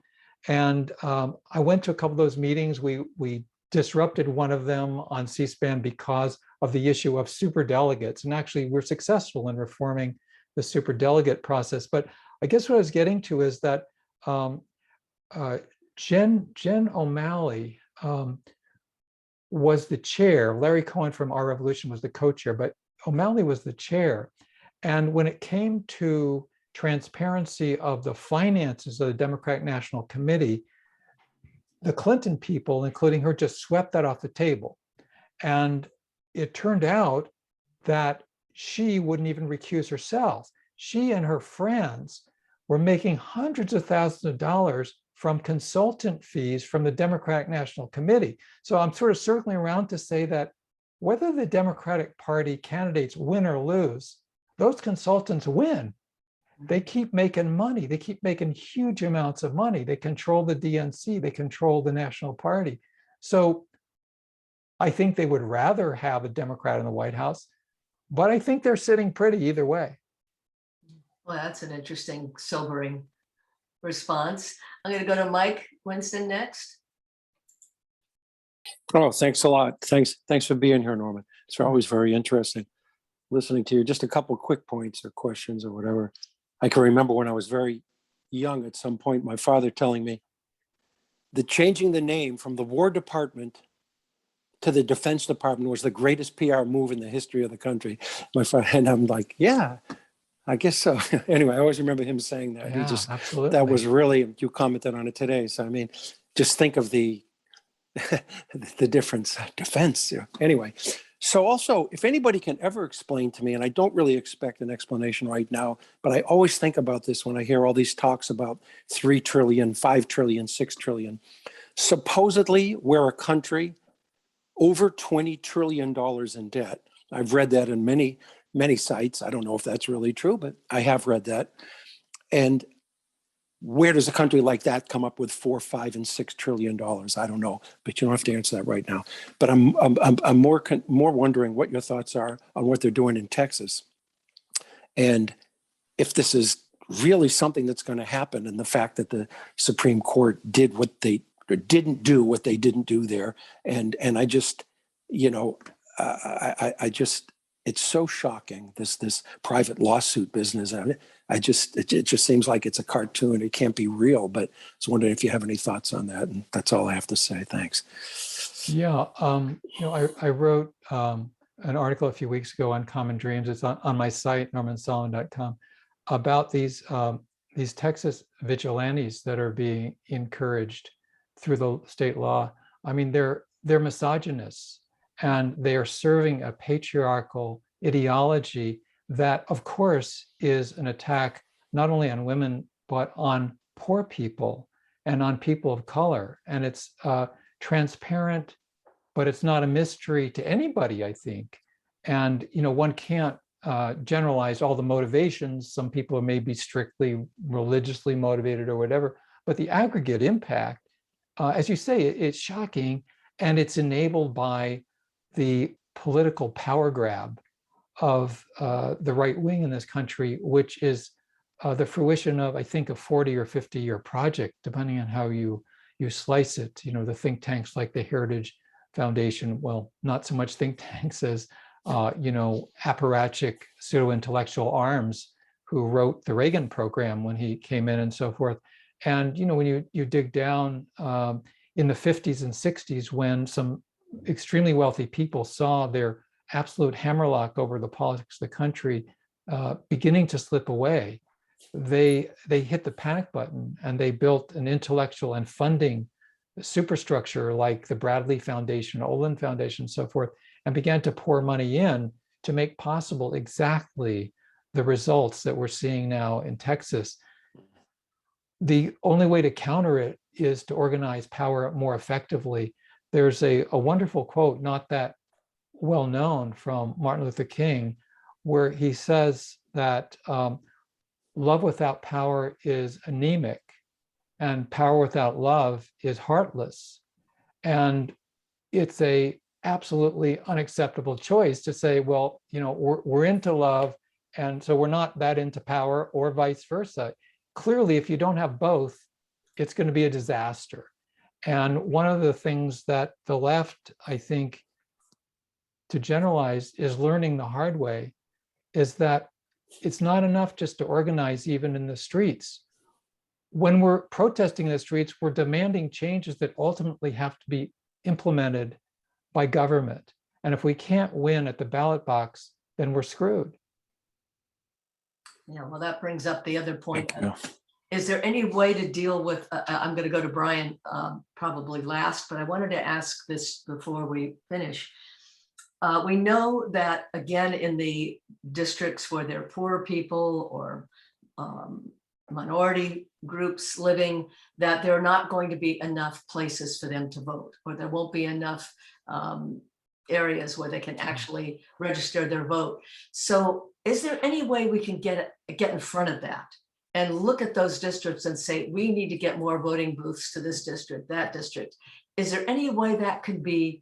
And I went to a couple of those meetings. We disrupted one of them on C-SPAN because of the issue of superdelegates. And actually, we're successful in reforming the superdelegate process. But I guess what I was getting to is that Jen O'Malley was the chair. Larry Cohen from Our Revolution was the co-chair, but O'Malley was the chair. And when it came to transparency of the finances of the Democratic National Committee, the Clinton people, including her, just swept that off the table. And it turned out that she wouldn't even recuse herself. She and her friends were making hundreds of thousands of dollars from consultant fees from the Democratic National Committee. So I'm sort of circling around to say that whether the Democratic Party candidates win or lose, those consultants win. They keep making money. They keep making huge amounts of money. They control the DNC. They control the National Party. So I think they would rather have a Democrat in the White House, but I think they're sitting pretty either way. Well, that's an interesting, sobering response. I'm going to go to Mike Winston next. Oh, thanks a lot. Thanks for being here, Norman. It's always very interesting listening to you. Just a couple of quick points or questions or whatever. I can remember when I was very young at some point, my father telling me that changing the name from the War Department to the Defense Department was the greatest PR move in the history of the country. My father, and I'm like, yeah, I guess so. Anyway, I always remember him saying that. Yeah, He just, absolutely. that was really, you commented on it today. So, I mean, just think of the difference, defense. Yeah. Anyway, so also, if anybody can ever explain to me, and I don't really expect an explanation right now, but I always think about this when I hear all these talks about 3 trillion, 5 trillion, 6 trillion. Supposedly, we're a country over $20 trillion in debt. I've read that in many sites. I don't know if that's really true, but I have read that. And where does a country like that come up with 4, 5, and 6 trillion dollars? I don't know, but you don't have to answer that right now. But I'm more wondering what your thoughts are on what they're doing in Texas, and if this is really something that's going to happen, and the fact that the Supreme Court did what they didn't do what they didn't do there, and I just, I just, it's so shocking, this private lawsuit business. It just seems like it's a cartoon. It can't be real, but I was wondering if you have any thoughts on that. And that's all I have to say. Thanks. Yeah, I wrote an article a few weeks ago on Common Dreams. It's on my site, normansolomon.com, about these Texas vigilantes that are being encouraged through the state law. I mean, they're misogynists, and they are serving a patriarchal ideology that, of course, is an attack not only on women, but on poor people and on people of color. And it's transparent, but it's not a mystery to anybody, I think. And, one can't generalize all the motivations. Some people may be strictly religiously motivated or whatever, but the aggregate impact, as you say, it's shocking, and it's enabled by the political power grab of the right wing in this country, which is the fruition of, I think, a 40 or 50-year project, depending on how you slice it. The think tanks like the Heritage Foundation, well, not so much think tanks as apparatchik pseudo-intellectual arms who wrote the Reagan program when he came in and so forth. And when you dig down in the 50s and 60s, when some extremely wealthy people saw their absolute hammerlock over the politics of the country beginning to slip away, they hit the panic button and they built an intellectual and funding superstructure like the Bradley Foundation, Olin Foundation, and so forth, and began to pour money in to make possible exactly the results that we're seeing now in Texas. The only way to counter it is to organize power more effectively. There's a wonderful quote, not that well known, from Martin Luther King, where he says that love without power is anemic and power without love is heartless. And it's a absolutely unacceptable choice to say, well, we're into love, and so we're not that into power, or vice versa. Clearly, if you don't have both, it's going to be a disaster. And one of the things that the left, I think, to generalize, is learning the hard way, is that it's not enough just to organize even in the streets. When we're protesting in the streets, we're demanding changes that ultimately have to be implemented by government. And if we can't win at the ballot box, then we're screwed. Yeah, well, that brings up the other point. Is there any way to deal with, I'm going to go to Brian probably last, but I wanted to ask this before we finish. We know that, again, in the districts where there are poor people or minority groups living, that there are not going to be enough places for them to vote, or there won't be enough areas where they can actually register their vote. So is there any way we can get in front of that and look at those districts and say, we need to get more voting booths to this district, that district? Is there any way that could be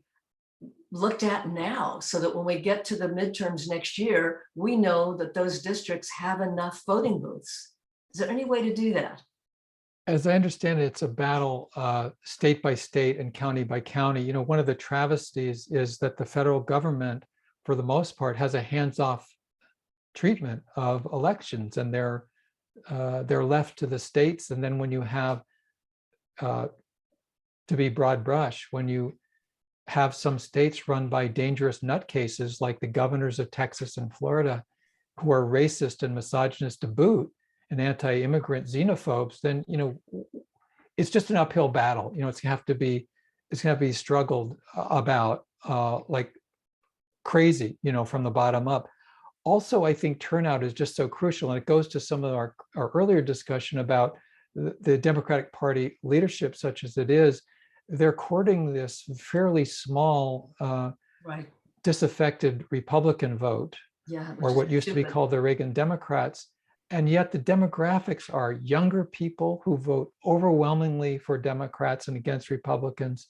looked at now, so that when we get to the midterms next year, we know that those districts have enough voting booths? Is there any way to do that? As I understand it, it's a battle state by state and county by county. One of the travesties is that the federal government, for the most part, has a hands-off treatment of elections, and they're left to the states. And then when you have, to be broad brush, when you have some states run by dangerous nutcases like the governors of Texas and Florida, who are racist and misogynist to boot, and anti-immigrant xenophobes, then it's just an uphill battle. It's gonna have to be struggled about like crazy, from the bottom up. Also, I think turnout is just so crucial, and it goes to some of our earlier discussion about the Democratic Party leadership, such as it is. They're courting this fairly small, Right. disaffected Republican vote, Yeah. or what used to be called the Reagan Democrats. And yet the demographics are younger people who vote overwhelmingly for Democrats and against Republicans,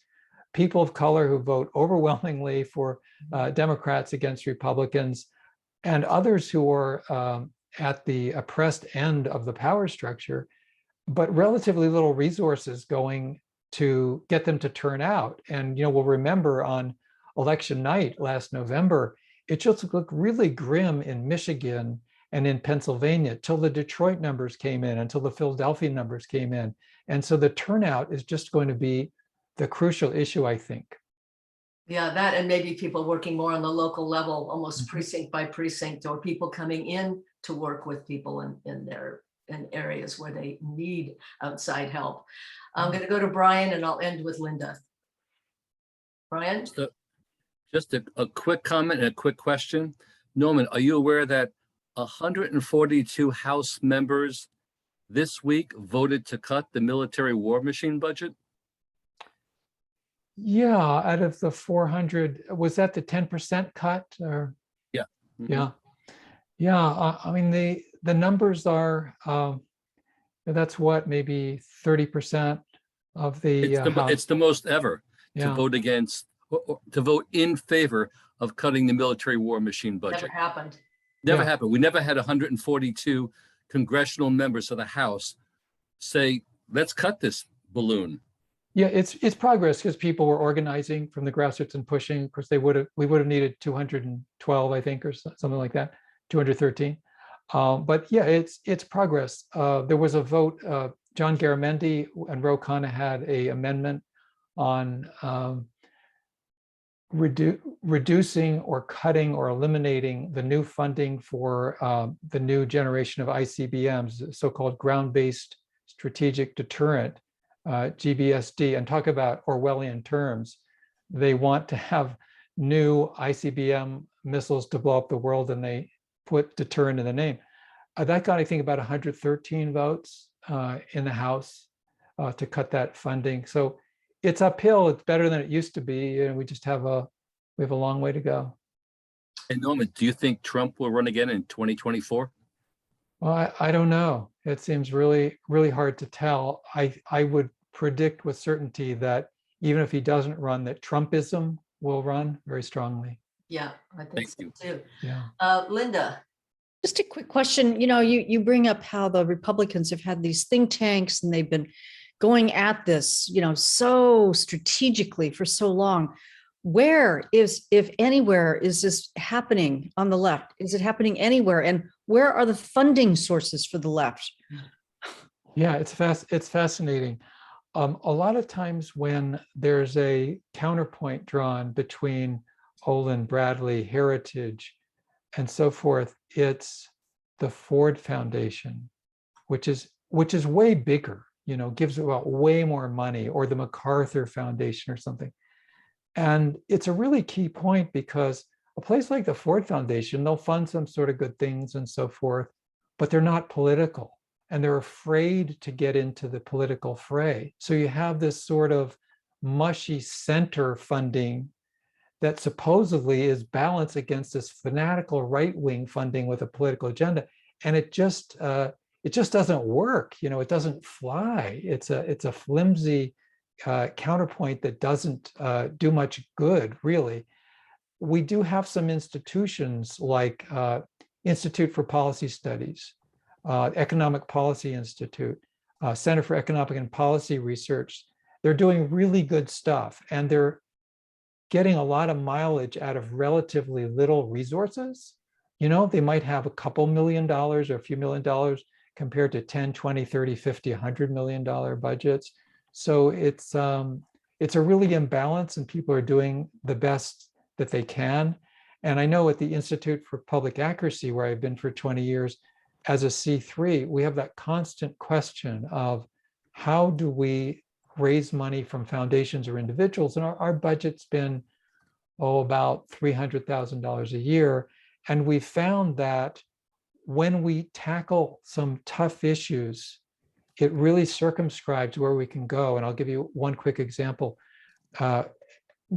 people of color who vote overwhelmingly for Democrats against Republicans, and others who are at the oppressed end of the power structure, but relatively little resources going to get them to turn out. And we'll remember on election night last November, it just looked really grim in Michigan and in Pennsylvania till the Detroit numbers came in, until the Philadelphia numbers came in. And so the turnout is just going to be the crucial issue, I think. Yeah, that, and maybe people working more on the local level, almost precinct by precinct, or people coming in to work with people in areas where they need outside help. I'm going to go to Brian, and I'll end with Linda. Brian? Just a quick comment and a quick question. Norman, are you aware that 142 House members this week voted to cut the military war machine budget? Yeah, out of the 400, was that the 10% cut or? Yeah. Mhm. Yeah. Yeah, I mean, the numbers are, that's what, maybe 30% of the House. It's the most ever to Yeah, vote against, or to vote in favor of cutting the military war machine Never budget. happened. Never Yeah. happened. We never had 142 congressional members of the House say, let's cut this balloon. yeah, it's progress because people were organizing from the grassroots and pushing. Of course, we would have needed 212, I think, or something like that, 213. But yeah, it's progress. There was a vote. John Garamendi and Ro Khanna had a amendment on reducing or cutting or eliminating the new funding for the new generation of ICBMs, so-called ground-based strategic deterrent, GBSD, and talk about Orwellian terms. They want to have new ICBM missiles to blow up the world, and they put deterrent in the name. That got, I think, about 113 votes in the House to cut that funding. So it's uphill. It's better than it used to be, and we have a long way to go. And Norman, do you think Trump will run again in 2024? Well, I don't know. It seems really, really hard to tell. I would predict with certainty that even if he doesn't run, that Trumpism will run very strongly. Yeah, I think Thank so you. too. Yeah. Linda. Just a quick question. You bring up how the Republicans have had these think tanks and they've been going at this, so strategically for so long. Where is, if anywhere, is this happening on the left? Is it happening anywhere? And where are the funding sources for the left? Yeah, it's fascinating. A lot of times when there's a counterpoint drawn between Olin, Bradley, Heritage, and so forth, it's the Ford Foundation, which is way bigger, gives about way more money, or the MacArthur Foundation or something. And it's a really key point because a place like the Ford Foundation, they'll fund some sort of good things and so forth, but they're not political, and they're afraid to get into the political fray. So you have this sort of mushy center funding that supposedly is balanced against this fanatical right-wing funding with a political agenda, and it just doesn't work. It doesn't fly. It's a flimsy counterpoint that doesn't do much good, really. We do have some institutions like Institute for Policy Studies, Economic Policy Institute, Center for Economic and Policy Research. They're doing really good stuff, and they're getting a lot of mileage out of relatively little resources. They might have a couple $1 million or a few $1 million compared to 10, 20, 30, 50, $100 million budgets. So it's a really imbalance, and people are doing the best that they can. And I know at the Institute for Public Accuracy, where I've been for 20 years, as a C3, we have that constant question of how do we raise money from foundations or individuals? And our budget's been, about $300,000 a year. And we found that when we tackle some tough issues, it really circumscribes where we can go. And I'll give you one quick example.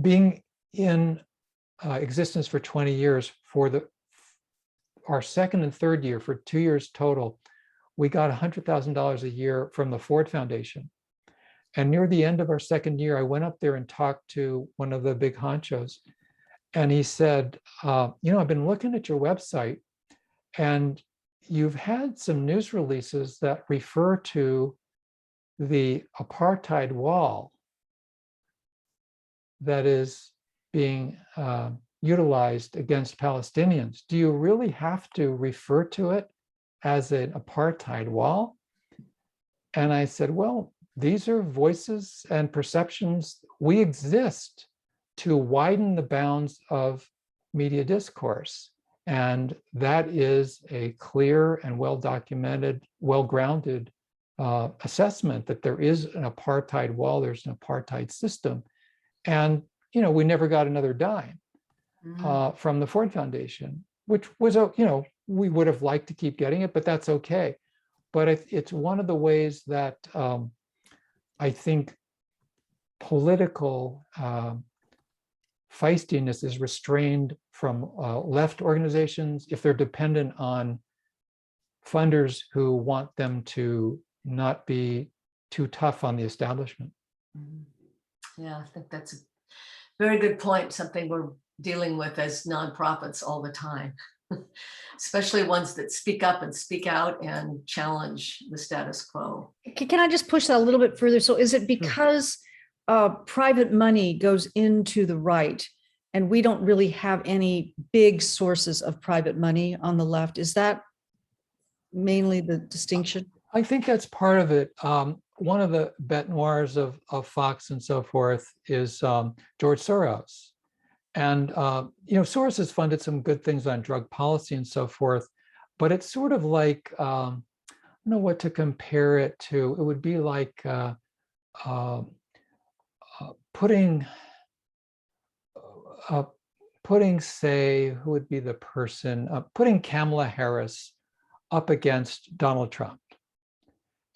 Being in existence for 20 years, for our second and third year, for 2 years total, we got $100,000 a year from the Ford Foundation. And near the end of our second year, I went up there and talked to one of the big honchos. And he said, I've been looking at your website, and you've had some news releases that refer to the apartheid wall that is being utilized against Palestinians. Do you really have to refer to it as an apartheid wall? And I said, well, these are voices and perceptions. We exist to widen the bounds of media discourse. And that is a clear and well-documented, well-grounded assessment that there is an apartheid wall, there's an apartheid system. And, we never got another dime from the Ford Foundation, which was, we would have liked to keep getting it, but that's okay. But it's one of the ways that I think political feistiness is restrained from left organizations if they're dependent on funders who want them to not be too tough on the establishment. Yeah, I think that's a very good point, something we're dealing with as nonprofits all the time, especially ones that speak up and speak out and challenge the status quo. Can I just push that a little bit further? So is it because private money goes into the right and we don't really have any big sources of private money on the left? Is that mainly the distinction? I think that's part of it. One of the bête noirs of Fox and so forth is George Soros. And, Soros has funded some good things on drug policy and so forth, but it's sort of like, I don't know what to compare it to. It would be like putting, say, who would be the person, putting Kamala Harris up against Donald Trump.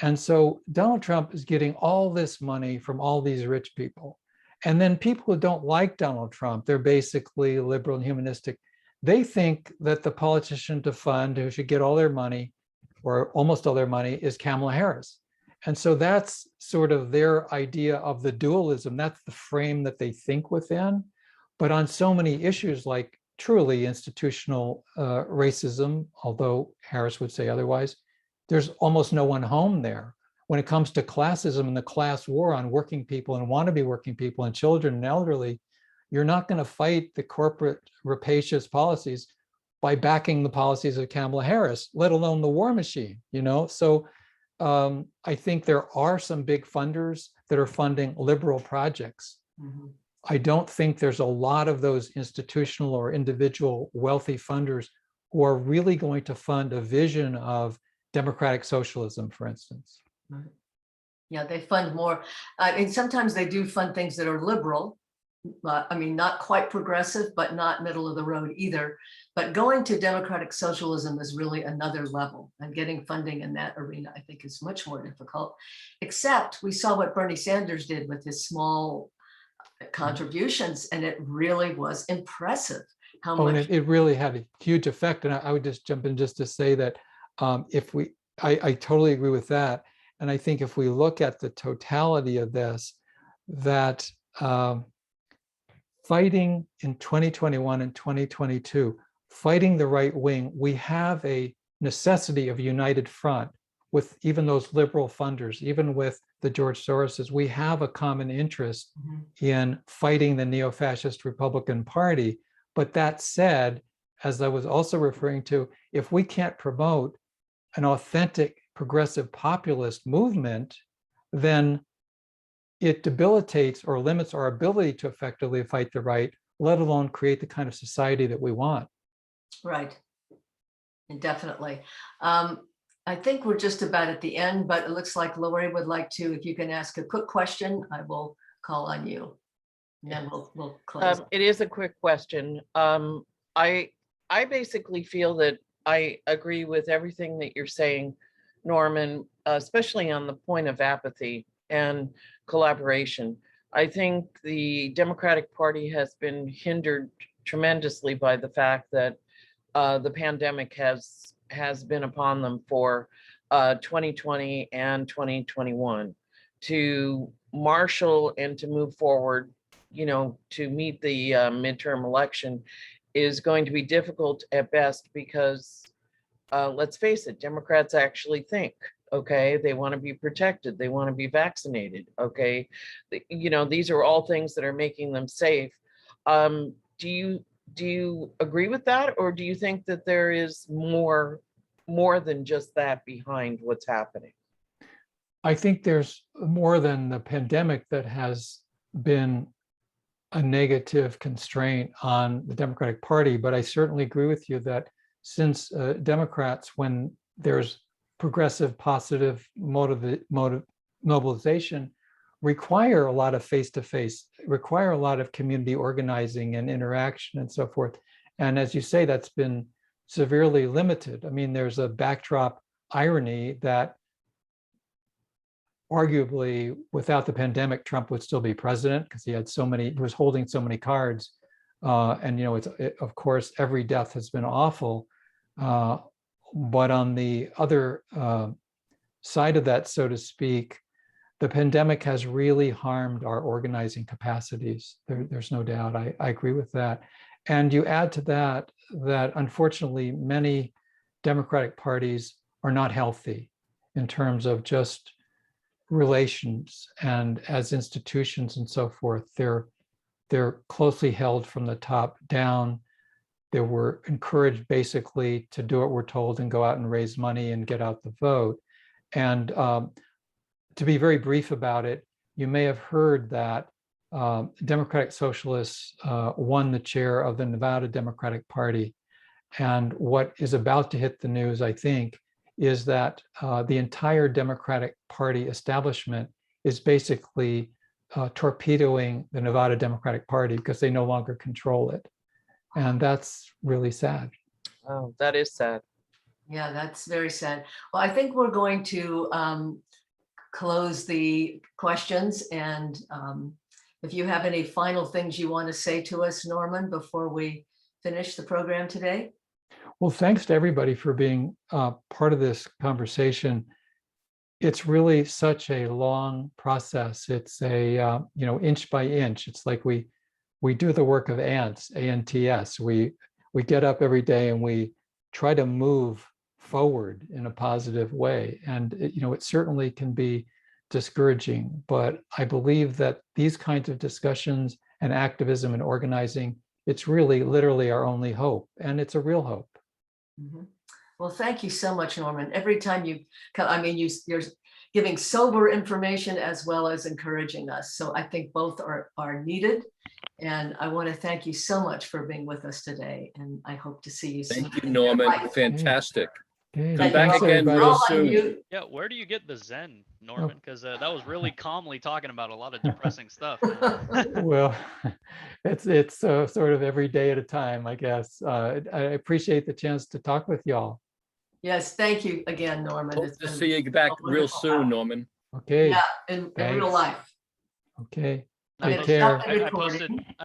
And so Donald Trump is getting all this money from all these rich people. And then people who don't like Donald Trump, they're basically liberal and humanistic. They think that the politician to fund who should get all their money, or almost all their money, is Kamala Harris. And so that's sort of their idea of the dualism. That's the frame that they think within. But on so many issues like truly institutional racism, although Harris would say otherwise, there's almost no one home there. When it comes to classism and the class war on working people and wannabe working people and children and elderly, you're not going to fight the corporate rapacious policies by backing the policies of Kamala Harris, let alone the war machine, So I think there are some big funders that are funding liberal projects. Mm-hmm. I don't think there's a lot of those institutional or individual wealthy funders who are really going to fund a vision of democratic socialism, for instance. Right. Yeah, they fund more. And sometimes they do fund things that are liberal. Not quite progressive, but not middle of the road either. But going to democratic socialism is really another level, and getting funding in that arena, I think, is much more difficult. Except we saw what Bernie Sanders did with his small contributions, and it really was impressive how much. And it really had a huge effect. And I would just jump in just to say that I totally agree with that. And I think if we look at the totality of this, that fighting in 2021 and 2022, fighting the right wing, we have a necessity of a united front with even those liberal funders, even with the George Soroses. We have a common interest in fighting the neo-fascist Republican Party. But that said, as I was also referring to, if we can't promote an authentic progressive populist movement, then it debilitates or limits our ability to effectively fight the right, let alone create the kind of society that we want. Right. And definitely. I think we're just about at the end, but it looks like Lori would like to, if you can ask a quick question, I will call on you. And then we'll close. It is a quick question. I basically feel that I agree with everything that you're saying, Norman, especially on the point of apathy and collaboration. I think the Democratic Party has been hindered tremendously by the fact that the pandemic has been upon them for 2020 and 2021. To marshal and to move forward, to meet the midterm election is going to be difficult at best because let's face it, Democrats actually think, okay, they want to be protected, they want to be vaccinated, okay, these are all things that are making them safe. Do you agree with that, or do you think that there is more than just that behind what's happening? I think there's more than the pandemic that has been a negative constraint on the Democratic Party, but I certainly agree with you that since Democrats, when there's progressive, positive mobilization, require a lot of face-to-face, require a lot of community organizing and interaction and so forth. And as you say, that's been severely limited. I mean, there's a backdrop irony that arguably, without the pandemic, Trump would still be president because he was holding so many cards. And, of course, every death has been awful. But on the other side of that, so to speak, the pandemic has really harmed our organizing capacities. There's no doubt. I agree with that. And you add to that unfortunately, many Democratic parties are not healthy in terms of just relations and as institutions and so forth. They're closely held from the top down. They were encouraged basically to do what we're told and go out and raise money and get out the vote. And to be very brief about it, you may have heard that Democratic Socialists won the chair of the Nevada Democratic Party. And what is about to hit the news, I think, is that the entire Democratic Party establishment is basically torpedoing the Nevada Democratic Party because they no longer control it. And that's really sad. Oh, that is sad. Yeah, that's very sad. Well, I think we're going to close the questions. And if you have any final things you want to say to us, Norman, before we finish the program today. Well, thanks to everybody for being part of this conversation. It's really such a long process. It's a, inch by inch. It's like we do the work of ants, ANTS. We get up every day and we try to move forward in a positive way. And it certainly can be discouraging, but I believe that these kinds of discussions and activism and organizing, it's really literally our only hope, and it's a real hope. Mm-hmm. Well, thank you so much, Norman. Every time you come, you're giving sober information as well as encouraging us. So I think both are needed. And I want to thank you so much for being with us today. And I hope to see you soon. Thank you, Norman. Fantastic. Okay, Come back thanks, again everybody. real soon. Yeah, where do you get the Zen, Norman? Because that was really calmly talking about a lot of depressing stuff. Well, it's sort of every day at a time, I guess. I appreciate the chance to talk with y'all. Yes, thank you again, Norman. Hope It's to been see you back a real wonderful soon, hour. Norman. Okay. Yeah, in real Thanks. life. Okay. Okay, Take stop care. the I posted recording.